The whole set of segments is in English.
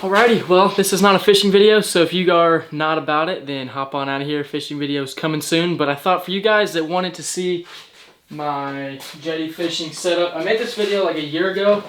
Alrighty, well, this is not a fishing video, so if you are not about it, then hop on out of here. Fishing videos coming soon. But I thought for you guys that wanted to see my jetty fishing setup, I made this video like a year ago.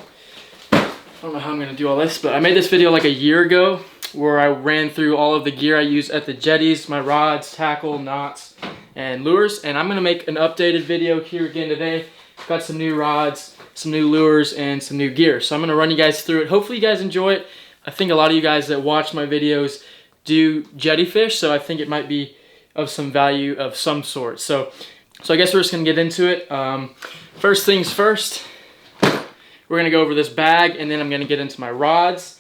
I don't know how I'm gonna do all this, but I made this video like a year ago where I ran through all of the gear I use at the jetties, my rods, tackle, knots, and lures. And I'm gonna make an updated video here again today. Got some new rods, some new lures, and some new gear. So I'm gonna run you guys through it. Hopefully you guys enjoy it. I think a lot of you guys that watch my videos do jetty fish, so I think it might be of some value of some sort. So I guess we're just gonna get into it. First things first, we're gonna go over this bag, and then I'm gonna get into my rods.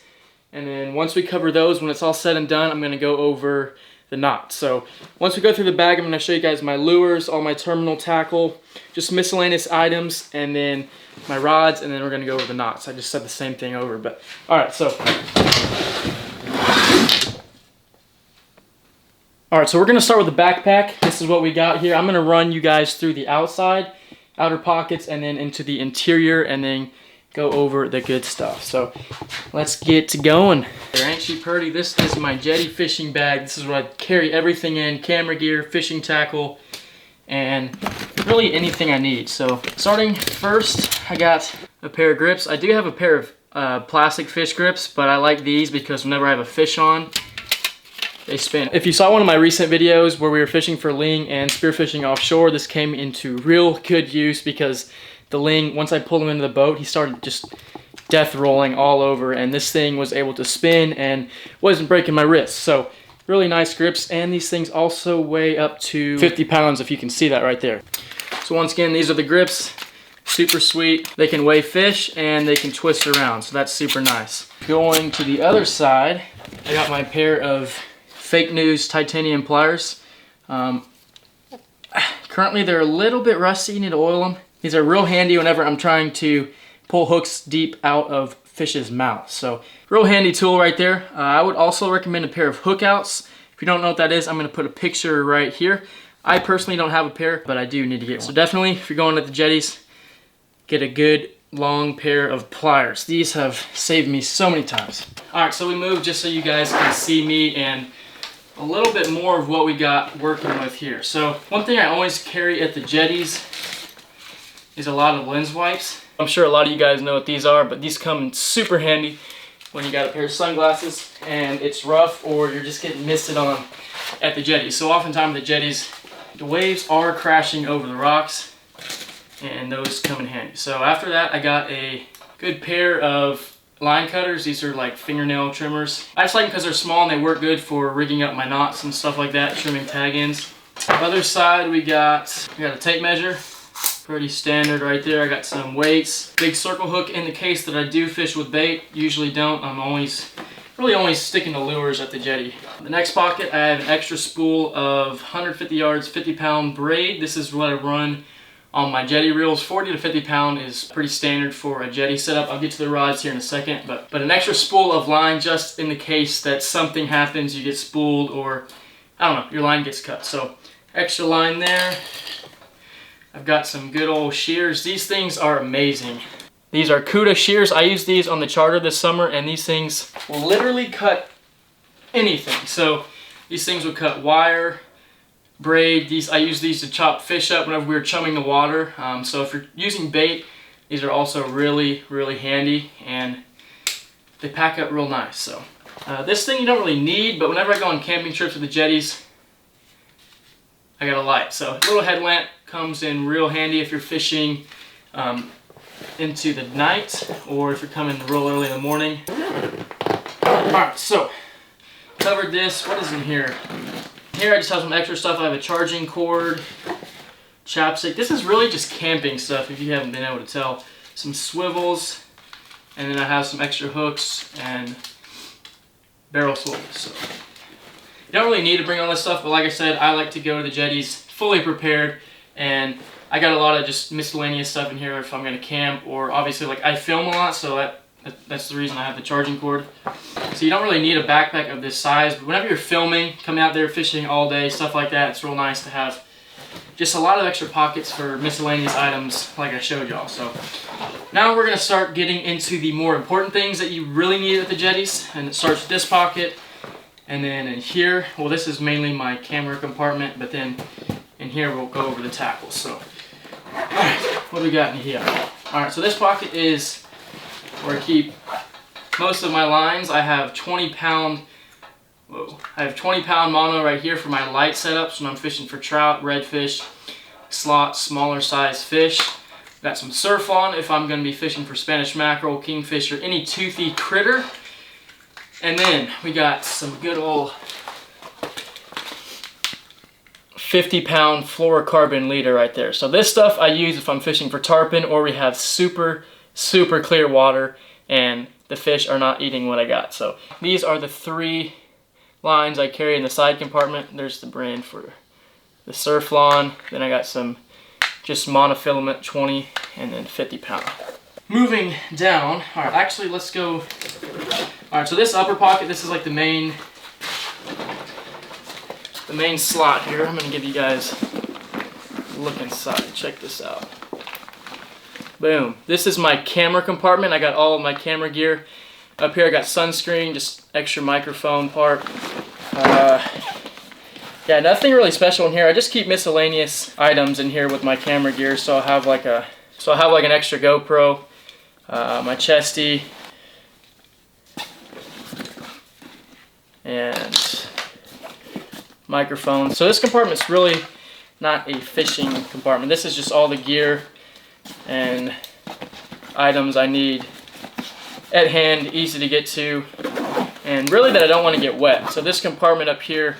And then once we cover those, when it's all said and done, I'm gonna go over the knots. So once we go through the bag, I'm gonna show you guys my lures, all my terminal tackle, just miscellaneous items, and then my rods, and then we're gonna go over the knots. I just said the same thing over, but all right, so we're gonna start with the backpack. This is what we got here. I'm gonna run you guys through the outside, outer pockets, and then into the interior, and then go over the good stuff. So let's get going. Ain't she pretty? This is my Jellyfishing Bag. This is where I carry everything in: camera gear, fishing tackle, and really anything I need. So starting first, I got a pair of grips. I do have a pair of plastic fish grips, but I like these because whenever I have a fish on, they spin. If you saw one of my recent videos where we were fishing for ling and spearfishing offshore, this came into real good use because the ling, once I pulled him into the boat, he started just death rolling all over, and this thing was able to spin and wasn't breaking my wrist. So really nice grips, and these things also weigh up to 50 pounds if you can see that right there. So once again, these are the grips. Super sweet. They can weigh fish and they can twist around, so that's super nice. Going to the other side, I got my pair of fake news titanium pliers. Currently they're a little bit rusty, you need to oil them. These are real handy whenever I'm trying to pull hooks deep out of fish's mouth. So real handy tool right there. I would also recommend a pair of hook outs. If you don't know what that is, I'm gonna put a picture right here. I personally don't have a pair, but I do need to get one. So definitely, if you're going to the jetties, get a good long pair of pliers. These have saved me so many times. All right, so we moved just so you guys can see me and a little bit more of what we got working with here. So one thing I always carry at the jetties is a lot of lens wipes. I'm sure a lot of you guys know what these are, but these come in super handy when you got a pair of sunglasses and it's rough or you're just getting misted on at the jetty. So oftentimes the jetties, the waves are crashing over the rocks, and those come in handy. So after that, I got a good pair of line cutters. These are like fingernail trimmers. I just like them because they're small and they work good for rigging up my knots and stuff like that, trimming tag ends. Other side, we got a tape measure. Pretty standard right there. I got some weights, big circle hook in the case that I do fish with bait. Usually don't. I'm really only sticking to lures at the jetty. The next pocket, I have an extra spool of 150 yards, 50-pound braid. This is what I run on my jetty reels. 40 to 50 pound is pretty standard for a jetty setup. I'll get to the rods here in a second, but an extra spool of line just in the case that something happens, you get spooled, or I don't know, your line gets cut. So extra line there. I've got some good old shears. These things are amazing. These are Cuda shears. I used these on the charter this summer, and these things will literally cut anything. So these things will cut wire, braid. I use these to chop fish up whenever we were chumming the water. So if you're using bait, these are also really, really handy, and they pack up real nice. So this thing you don't really need, but whenever I go on camping trips with the jetties, I got a light. So a little headlamp comes in real handy if you're fishing into the night or if you're coming real early in the morning. Alright, so covered this. What is in here? Here I just have some extra stuff. I have a charging cord, chapstick. This is really just camping stuff if you haven't been able to tell. Some swivels, and then I have some extra hooks and barrel swivels. So you don't really need to bring all this stuff, but like I said, I like to go to the jetties fully prepared, and I got a lot of just miscellaneous stuff in here if I'm going to camp, or obviously like I film a lot, so that's the reason I have the charging cord. So you don't really need a backpack of this size, but whenever you're filming, coming out there fishing all day, stuff like that, it's real nice to have just a lot of extra pockets for miscellaneous items like I showed y'all. So Now we're gonna start getting into the more important things that you really need at the jetties, and it starts with this pocket, and then in here, well, this is mainly my camera compartment, but then in here we'll go over the tackles. So, all right, what do we got in here? All right, so this pocket is where I keep most of my lines. I have 20-pound, I have 20-pound mono right here for my light setups when I'm fishing for trout, redfish, slots, smaller size fish. Got some surflon if I'm going to be fishing for Spanish mackerel, kingfish, or any toothy critter. And then we got some good old 50-pound fluorocarbon leader right there. So this stuff I use if I'm fishing for tarpon or we have super clear water and the fish are not eating what I got. So these are the 3 lines I carry in the side compartment. There's the brand for the surflon. Then I got some just monofilament 20 and then 50-pound. Moving down, all right, actually let's go. All right, so this upper pocket, this is like the main slot here. I'm gonna give you guys a look inside. Check this out. Boom. This is my camera compartment. I got all of my camera gear. Up here I got sunscreen, just extra microphone part. Yeah, nothing really special in here. I just keep miscellaneous items in here with my camera gear. So I have like an extra GoPro, my chesty, and microphone. So this compartment's really not a fishing compartment. This is just all the gear and items I need at hand, easy to get to, and really that I don't want to get wet. So this compartment up here,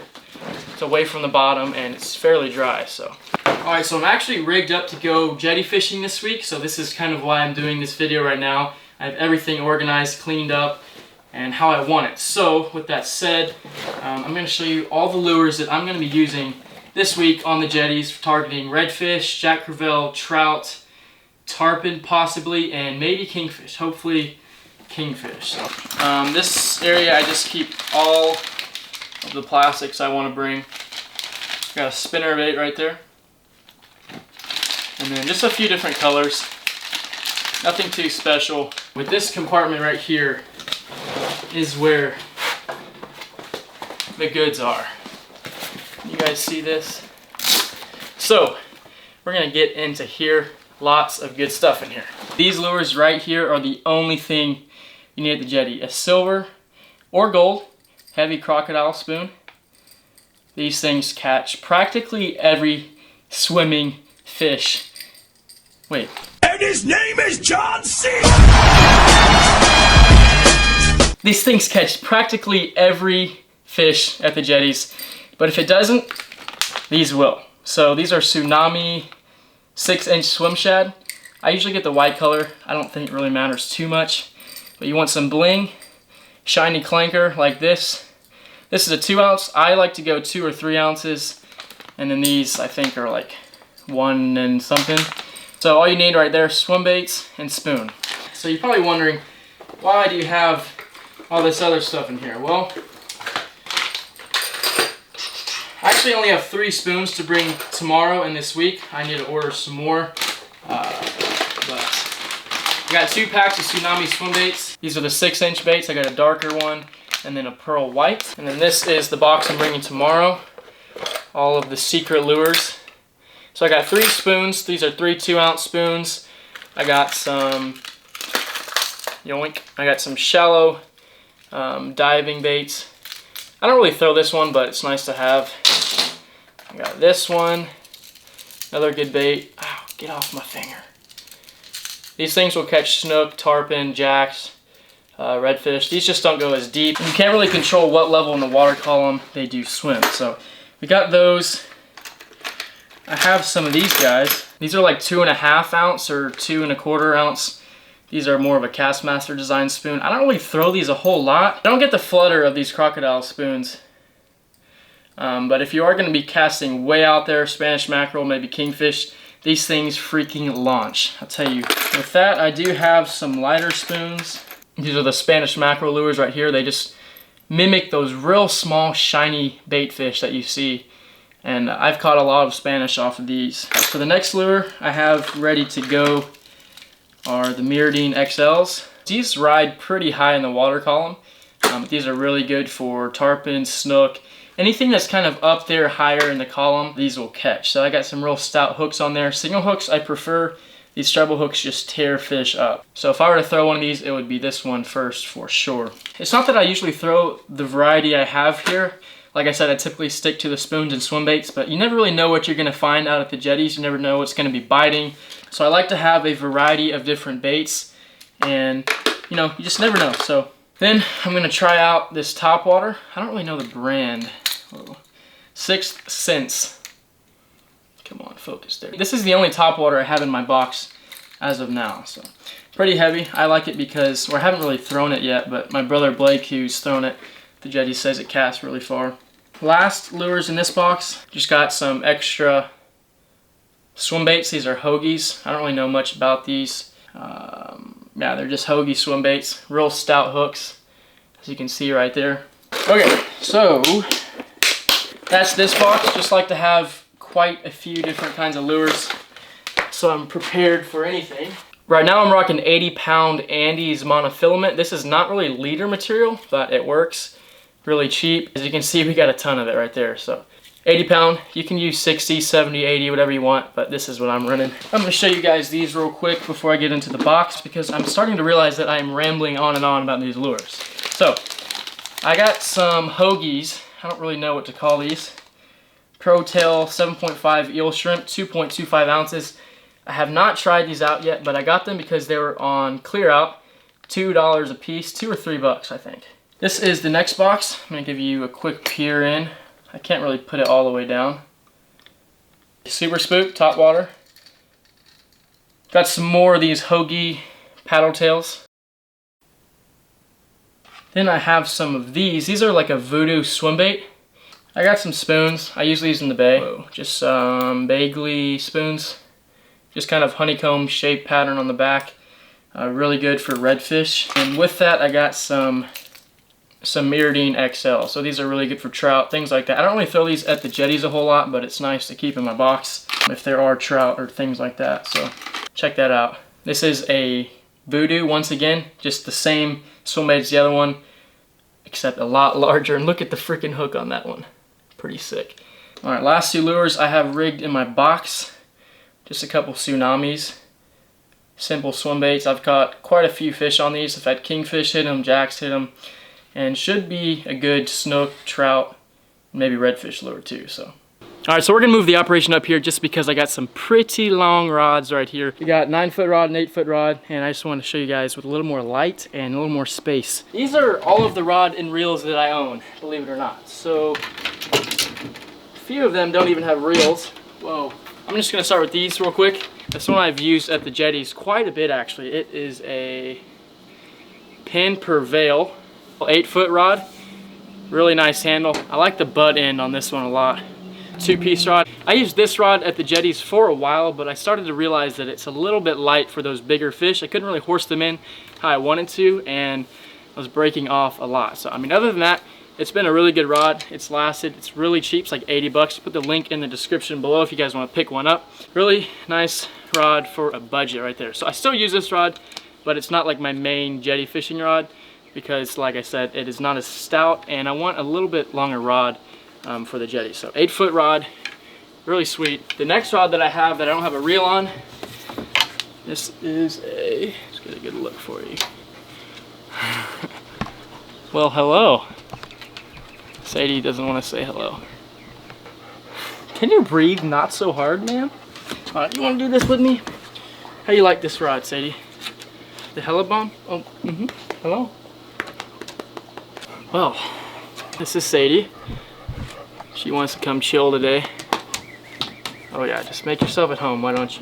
it's away from the bottom and it's fairly dry. So alright, so I'm actually rigged up to go jetty fishing this week, so this is kind of why I'm doing this video right now. I have everything organized, cleaned up, and how I want it. So with that said, I'm going to show you all the lures that I'm going to be using this week on the jetties, targeting redfish, jack crevalle, trout, tarpon possibly, and maybe kingfish, hopefully kingfish. So, this area I just keep all of the plastics I want to bring. Got a spinner bait right there, and then just a few different colors, nothing too special. With this compartment right here is where the goods are. You guys see this? So we're gonna get into here. Lots of good stuff in here. These lures right here are the only thing you need at the jetty. A silver or gold heavy crocodile spoon. These things catch practically every swimming fish. Wait. And his name is John C. These things catch practically every fish at the jetties, but if it doesn't, these will. So these are Tsunami 6-inch swim shad. I usually get the white color. I don't think it really matters too much, but you want some bling, shiny clanker like this. This is a 2-ounce. I like to go 2 or 3 ounces, and then these I think are like 1 and something. So all you need right there, swim baits and spoon. So you're probably wondering, why do you have all this other stuff in here? Well, I actually only have 3 spoons to bring tomorrow and this week. I need to order some more. But I got 2 packs of Tsunami swim baits. These are the 6-inch baits. I got a darker one and then a pearl white. And then this is the box I'm bringing tomorrow. All of the secret lures. So I got 3 spoons. These are 3 2-ounce spoons. I got some yoink. I got some shallow diving baits. I don't really throw this one, but it's nice to have. I got this one. Another good bait. Ow, get off my finger. These things will catch snook, tarpon, jacks, redfish. These just don't go as deep. You can't really control what level in the water column they do swim. So we got those. I have some of these guys. These are like 2.5 ounce or 2 1/4 ounce. These are more of a Castmaster design spoon. I don't really throw these a whole lot. I don't get the flutter of these crocodile spoons. But if you are going to be casting way out there, Spanish mackerel, maybe kingfish, these things freaking launch. I'll tell you. With that, I do have some lighter spoons. These are the Spanish mackerel lures right here. They just mimic those real small, shiny bait fish that you see. And I've caught a lot of Spanish off of these. For the next lure I have ready to go are the Mirrodine XLs. These ride pretty high in the water column. These are really good for tarpon, snook, anything that's kind of up there higher in the column, these will catch. So I got some real stout hooks on there. Single hooks I prefer. These treble hooks just tear fish up. So if I were to throw one of these, it would be this one first for sure. It's not that I usually throw the variety I have here. Like I said, I typically stick to the spoons and swim baits, but you never really know what you're gonna find out at the jetties. You never know what's gonna be biting. So I like to have a variety of different baits, and you know, you just never know. So then I'm gonna try out this top water. I don't really know the brand. Whoa. 6th Sense. Come on, focus there. This is the only top water I have in my box as of now. So pretty heavy. I like it because, well, I haven't really thrown it yet, but my brother Blake, who's thrown it, the Jetty says it casts really far. Last lures in this box, just got some extra swim baits. These are hoagies. I don't really know much about these. Yeah, they're just hoagie swim baits. Real stout hooks, as you can see right there. Okay, so that's this box. Just like to have quite a few different kinds of lures, so I'm prepared for anything. Right now I'm rocking 80-pound Andes monofilament. This is not really leader material, but it works. Really cheap. As you can see, we got a ton of it right there. So 80-pound, you can use 60, 70, 80, whatever you want, but this is what I'm running. I'm gonna show you guys these real quick before I get into the box, because I'm starting to realize that I'm rambling on and on about these lures. So I got some hoagies. I don't really know what to call these. Pro Tail 7.5 eel shrimp, 2.25 ounces. I have not tried these out yet, but I got them because they were on clear out. $2 a piece, $2 or $3 I think. This is the next box. I'm gonna give you a quick peer in. I can't really put it all the way down. Super Spook, top water. Got some more of these hoagie paddle tails. Then I have some of these. These are like a voodoo swim bait. I got some spoons. I usually use in the bay. Whoa. Just some Bagley spoons. Just kind of honeycomb shaped pattern on the back. Really good for redfish. And with that, I got some Mirrodine XL. So these are really good for trout, things like that. I don't really throw these at the jetties a whole lot, but it's nice to keep in my box if there are trout or things like that. So check that out. This is a voodoo, once again, just the same swim bait as the other one, except a lot larger. And look at the freaking hook on that one. Pretty sick. All right, last two lures I have rigged in my box. Just a couple Tsunamis. Simple swim baits. I've caught quite a few fish on these. I've had kingfish hit them, jacks hit them, and should be a good snook, trout, maybe redfish lure too. So, all right, so we're gonna move the operation up here just because I got some pretty long rods right here. We got 9-foot rod and 8-foot rod, and I just wanted to show you guys with a little more light and a little more space. These are all of the rod and reels that I own, believe it or not. So a few of them don't even have reels. Whoa. I'm just gonna start with these real quick. This one I've used at the jetties quite a bit actually. It is a Penn Prevail 8-foot rod. Really nice handle. I like the butt end on this one a lot. 2-piece rod. I used this rod at the jetties for a while, but I started to realize that it's a little bit light for those bigger fish. I couldn't really horse them in how I wanted to, and I was breaking off a lot. So I mean, other than that, it's been a really good rod. It's lasted. It's really cheap. It's like 80 bucks. Put the link in the description below if you guys want to pick one up. Really nice rod for a budget right there. So I still use this rod, but it's not like my main jetty fishing rod because, like I said, it is not as stout, and I want a little bit longer rod for the jetty. So 8-foot rod, really sweet. The next rod that I have that I don't have a reel on, this is a, let's get a good look for you. Well, hello. Sadie doesn't want to say hello. Can you breathe not so hard, man? All right, you want to do this with me? How you like this rod, Sadie? The Hella Bomb? Oh, hello. Well, this is Sadie. She wants to come chill today. Oh yeah, just make yourself at home, why don't you?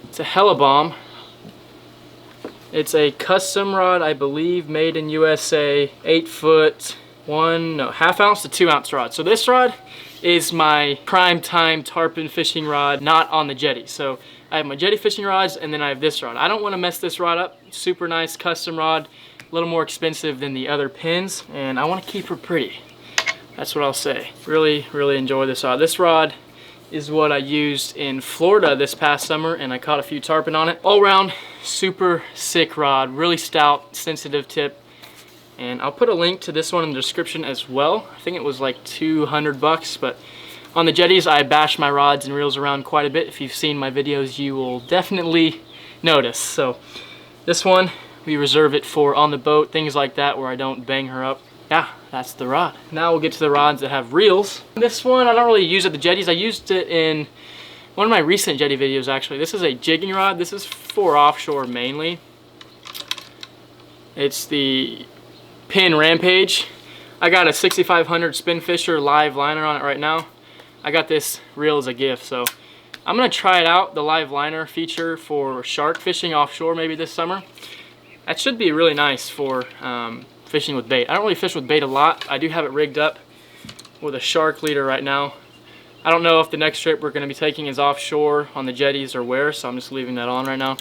It's a Hella Bomb. It's a custom rod, I believe, made in USA, 8-foot, half ounce to 2 ounce rod. So this rod is my prime time tarpon fishing rod, not on the jetty. So I have my jetty fishing rods, and then I have this rod. I don't want to mess this rod up. Super nice custom rod, a little more expensive than the other pins, and I want to keep her pretty. That's what I'll say. Really, really enjoy this rod. This rod is what I used in Florida this past summer, and I caught a few tarpon on it. All around, super sick rod, really stout, sensitive tip. And I'll put a link to this one in the description as well. I think it was like 200 bucks, but on the jetties, I bash my rods and reels around quite a bit. If you've seen my videos, you will definitely notice. So this one, we reserve it for on the boat, things like that, where I don't bang her up. Yeah, that's the rod. Now we'll get to the rods that have reels. This one, I don't really use at the jetties. I used it in one of my recent jetty videos, actually. This is a jigging rod. This is for offshore mainly. It's the Penn Rampage. I got a 6500 Spin Fisher live liner on it right now. I got this reel as a gift, so I'm gonna try it out, the live liner feature for shark fishing offshore maybe this summer. That should be really nice for fishing with bait. I don't really fish with bait a lot. I do have it rigged up with a shark leader right now. I don't know if the next trip we're gonna be taking is offshore on the jetties or where, so I'm just leaving that on right now.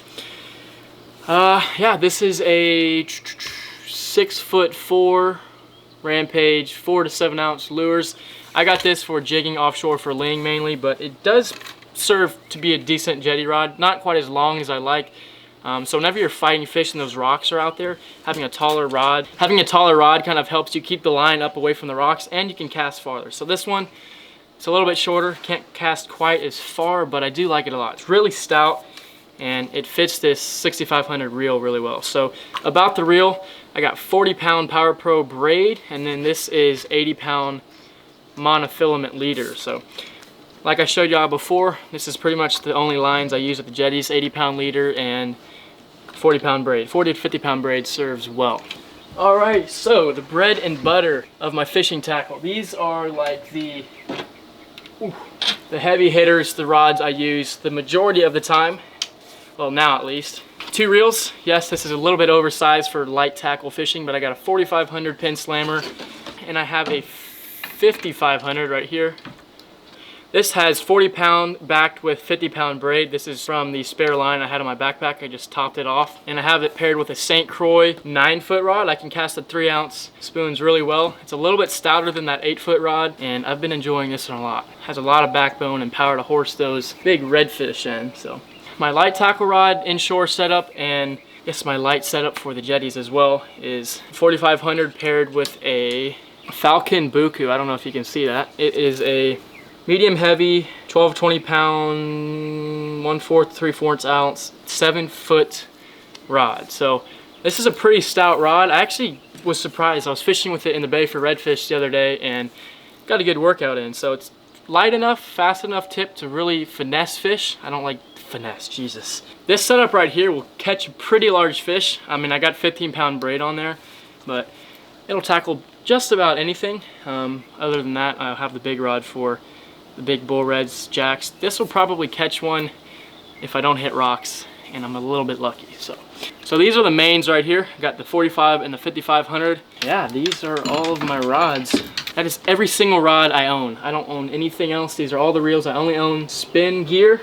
Yeah, this is a 6'4" Rampage, 4 to 7 ounce lures. I got this for jigging offshore for ling mainly, but it does serve to be a decent jetty rod. Not quite as long as I like. So whenever you're fighting fish and those rocks are out there, having a taller rod kind of helps you keep the line up away from the rocks, and you can cast farther. So this one, it's a little bit shorter, can't cast quite as far, but I do like it a lot. It's really stout, and it fits this 6500 reel really well. So about the reel, I got 40-pound Power Pro braid, and then this is 80-pound monofilament leader. So like I showed y'all before, this is pretty much the only lines I use at the jetties. 80-pound leader and 40-pound braid. 40 to 50-pound braid serves well. All right, so the bread and butter of my fishing tackle. These are like the heavy hitters, the rods I use the majority of the time. Well, now at least. 2 reels. Yes, this is a little bit oversized for light tackle fishing, but I got a 4500 Penn Slammer, and I have a 5500 right here. This has 40-pound backed with 50-pound braid. This is from the spare line I had on my backpack. I just topped it off. And I have it paired with a St. Croix 9-foot rod. I can cast the 3-ounce spoons really well. It's a little bit stouter than that 8-foot rod, and I've been enjoying this one a lot. It has a lot of backbone and power to horse those big redfish in. So my light tackle rod, inshore setup, and I guess my light setup for the jetties as well is 4500 paired with a Falcon Buku. I don't know if you can see that. It is a medium heavy, 12 to 20 pound, 1/4 to 3/4 ounce, 7-foot rod. So this is a pretty stout rod. I actually was surprised. I was fishing with it in the bay for redfish the other day and got a good workout in. So it's light enough, fast enough tip to really finesse fish. I don't like finesse, Jesus. This setup right here will catch a pretty large fish. I mean, I got 15-pound braid on there, but it'll tackle just about anything. Other than that, I'll have the big rod for the big bull reds, jacks. This will probably catch one if I don't hit rocks, and I'm a little bit lucky. So these are the mains right here. I got the 45 and the 5500. Yeah, these are all of my rods. That is every single rod I own. I don't own anything else. These are all the reels. I only own spin gear.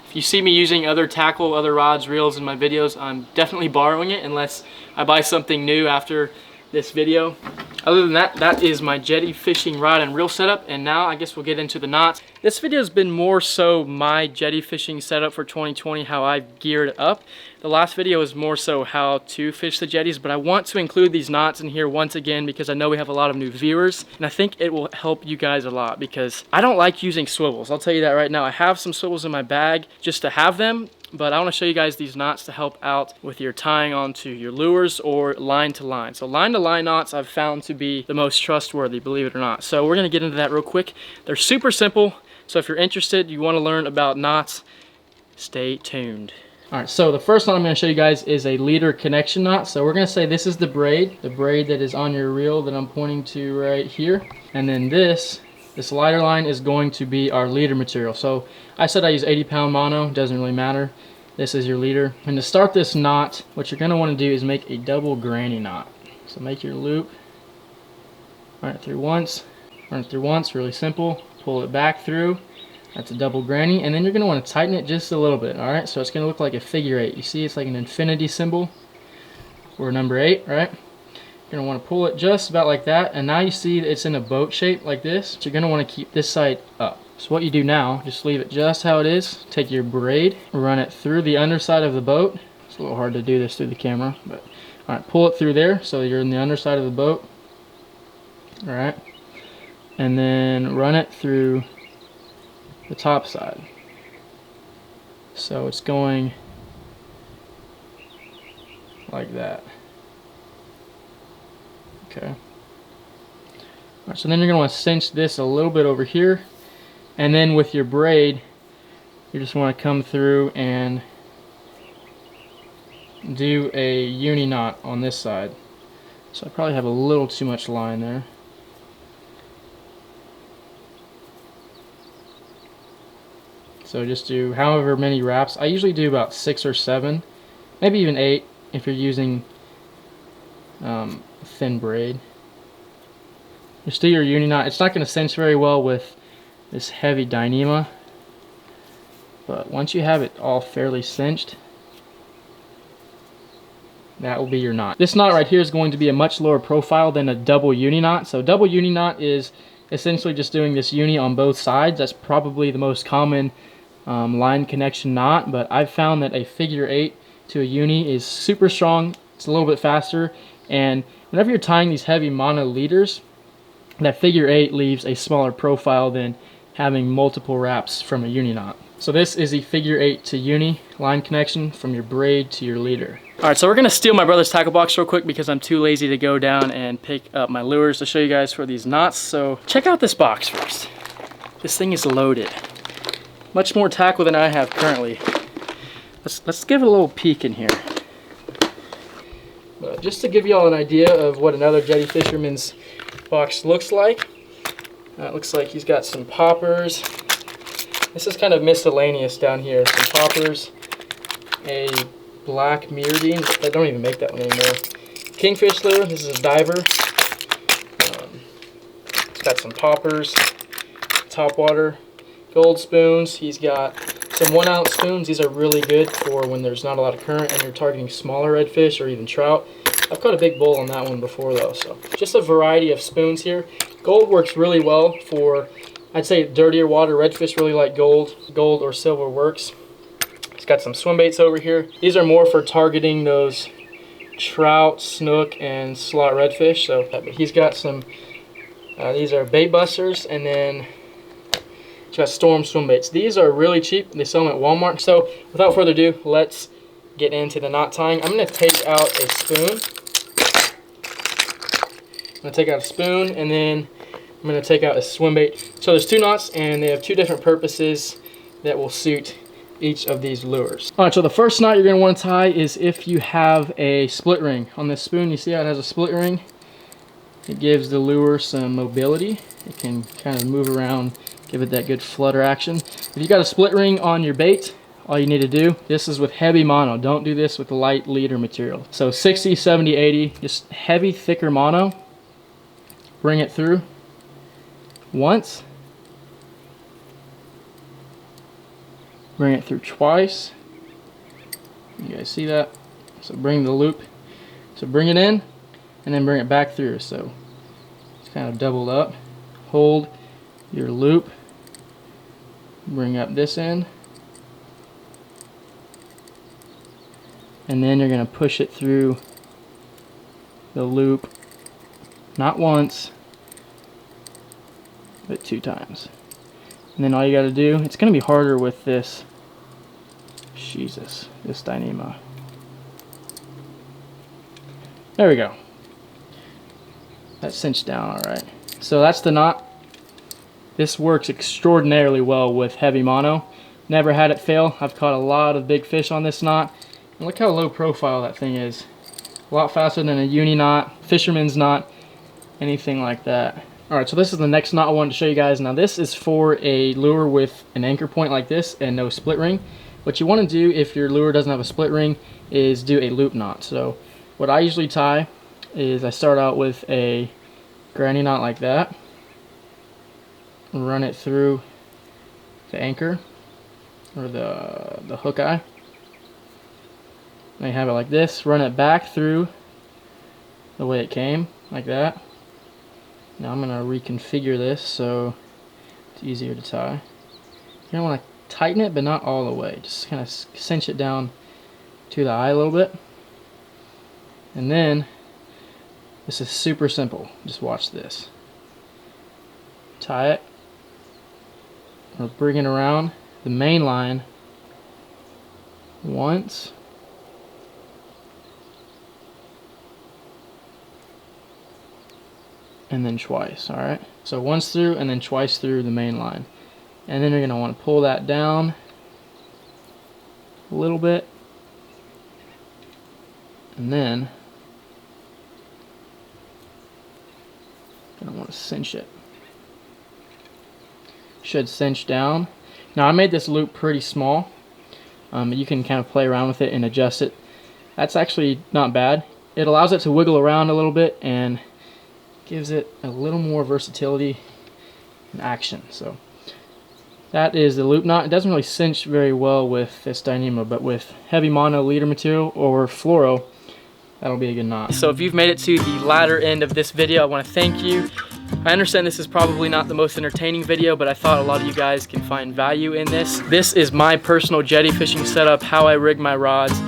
If you see me using other tackle, other rods, reels in my videos, I'm definitely borrowing it unless I buy something new after this video. Other than that, that is my jetty fishing rod and reel setup, and now I guess we'll get into the knots. This video has been more so my jetty fishing setup for 2020, how I've geared up. The last video was more so how to fish the jetties, but I want to include these knots in here once again because I know we have a lot of new viewers, and I think it will help you guys a lot because I don't like using swivels. I'll tell you that right now. I have some swivels in my bag just to have them, but I want to show you guys these knots to help out with your tying onto your lures or line to line. So line to line knots I've found to be the most trustworthy, believe it or not. So we're going to get into that real quick. They're super simple, so if you're interested, you want to learn about knots, stay tuned. Alright, so the first one I'm going to show you guys is a leader connection knot. So we're going to say this is the braid that is on your reel that I'm pointing to right here. And then this lighter line is going to be our leader material. So I said I use 80-pound mono, doesn't really matter. This is your leader. And to start this knot, what you're going to want to do is make a double granny knot. So make your loop, run it through once, really simple. Pull it back through. That's a double granny, and then you're going to want to tighten it just a little bit, alright? So it's going to look like a figure 8. You see it's like an infinity symbol, or number 8, right? You're gonna want to pull it just about like that, and now you see it's in a boat shape like this. So you're gonna want to keep this side up. So what you do now, just leave it just how it is. Take your braid, run it through the underside of the boat. It's a little hard to do this through the camera, but all right, pull it through there so you're in the underside of the boat. All right, and then run it through the top side. So it's going like that. Okay. Alright, so then you're going to want to cinch this a little bit over here, and then with your braid you just want to come through and do a uni knot on this side. So I probably have a little too much line there. So just do however many wraps. I usually do about 6 or 7, maybe even 8 if you're using thin braid. Just do your uni knot. It's not going to cinch very well with this heavy Dyneema, but once you have it all fairly cinched, that will be your knot. This knot right here is going to be a much lower profile than a double uni knot. So double uni knot is essentially just doing this uni on both sides. That's probably the most common line connection knot, but I've found that a figure 8 to a uni is super strong. It's a little bit faster, and whenever you're tying these heavy mono leaders, that figure 8 leaves a smaller profile than having multiple wraps from a uni knot. So this is the figure 8 to uni line connection from your braid to your leader. Alright, so we're gonna steal my brother's tackle box real quick because I'm too lazy to go down and pick up my lures to show you guys for these knots. So check out this box first. This thing is loaded. Much more tackle than I have currently. Let's give it a little peek in here. Just to give you all an idea of what another Jetty fisherman's box looks like. It looks like he's got some poppers. This is kind of miscellaneous down here. Some poppers, a black Myrdine. I don't even make that one anymore. Kingfish lure. This is a diver. It's got some poppers, topwater, gold spoons. He's got some 1 ounce spoons. These are really good for when there's not a lot of current and you're targeting smaller redfish or even trout. I've caught a big bull on that one before though, so just a variety of spoons here. Gold works really well for, I'd say, dirtier water. Redfish really like gold. Gold or silver works. He's got some swim baits over here. These are more for targeting those trout, snook, and slot redfish. So, but he's got some, these are bait busters, and then he's got storm swim baits. These are really cheap. They sell them at Walmart. So without further ado, let's get into the knot tying. I'm going to take out a spoon. I'm going to take out a spoon, and then I'm going to take out a swim bait. So there's 2 knots, and they have 2 different purposes that will suit each of these lures. Alright, so the first knot you're going to want to tie is if you have a split ring. On this spoon, you see how it has a split ring? It gives the lure some mobility. It can kind of move around, give it that good flutter action. If you got a split ring on your bait, all you need to do, this is with heavy mono. Don't do this with light leader material. So 60, 70, 80, just heavy, thicker mono. Bring it through once. Bring it through twice. You guys see that? So bring the loop. So bring it in and then bring it back through. So it's kind of doubled up. Hold your loop. Bring up this end. And then you're going to push it through the loop, not once, but 2 times. And then all you got to do, it's going to be harder with this, this Dyneema. There we go. That's cinched down alright. So that's the knot. This works extraordinarily well with heavy mono. Never had it fail. I've caught a lot of big fish on this knot. And look how low profile that thing is. A lot faster than a uni knot, fisherman's knot, anything like that. Alright, so this is the next knot I wanted to show you guys. Now this is for a lure with an anchor point like this and no split ring. What you want to do if your lure doesn't have a split ring is do a loop knot. So what I usually tie is I start out with a granny knot like that. Run it through the anchor or the hook eye. And you have it like this. Run it back through the way it came, like that. Now I'm gonna reconfigure this so it's easier to tie. You're gonna wanna tighten it, but not all the way. Just kind of cinch it down to the eye a little bit. And then, this is super simple. Just watch this. Tie it. We'll bring it around the main line once. And then twice, alright? So once through and then twice through the main line. And then you're going to want to pull that down a little bit. And then going to want to cinch it. Should cinch down. Now I made this loop pretty small. You can kind of play around with it and adjust it. That's actually not bad. It allows it to wiggle around a little bit and gives it a little more versatility and action. So that is the loop knot. It doesn't really cinch very well with this Dynamo, but with heavy mono leader material or fluoro, that'll be a good knot. So if you've made it to the latter end of this video, I want to thank you. I understand this is probably not the most entertaining video, but I thought a lot of you guys can find value in this. This is my personal jetty fishing setup, how I rig my rods,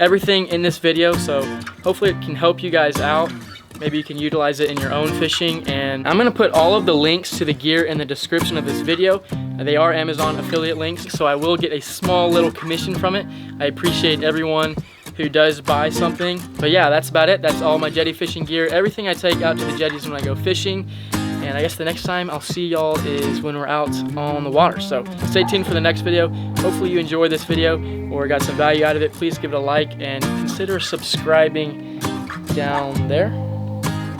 everything in this video, so hopefully it can help you guys out. Maybe you can utilize it in your own fishing, and I'm gonna put all of the links to the gear in the description of this video. They are Amazon affiliate links, so I will get a small little commission from it. I appreciate everyone who does buy something. But yeah, that's about it. That's all my jetty fishing gear. Everything I take out to the jetties when I go fishing. And I guess the next time I'll see y'all is when we're out on the water. So stay tuned for the next video. Hopefully you enjoyed this video or got some value out of it. Please give it a like and consider subscribing down there.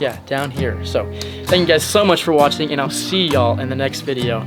Yeah, down here. So thank you guys so much for watching, and I'll see y'all in the next video.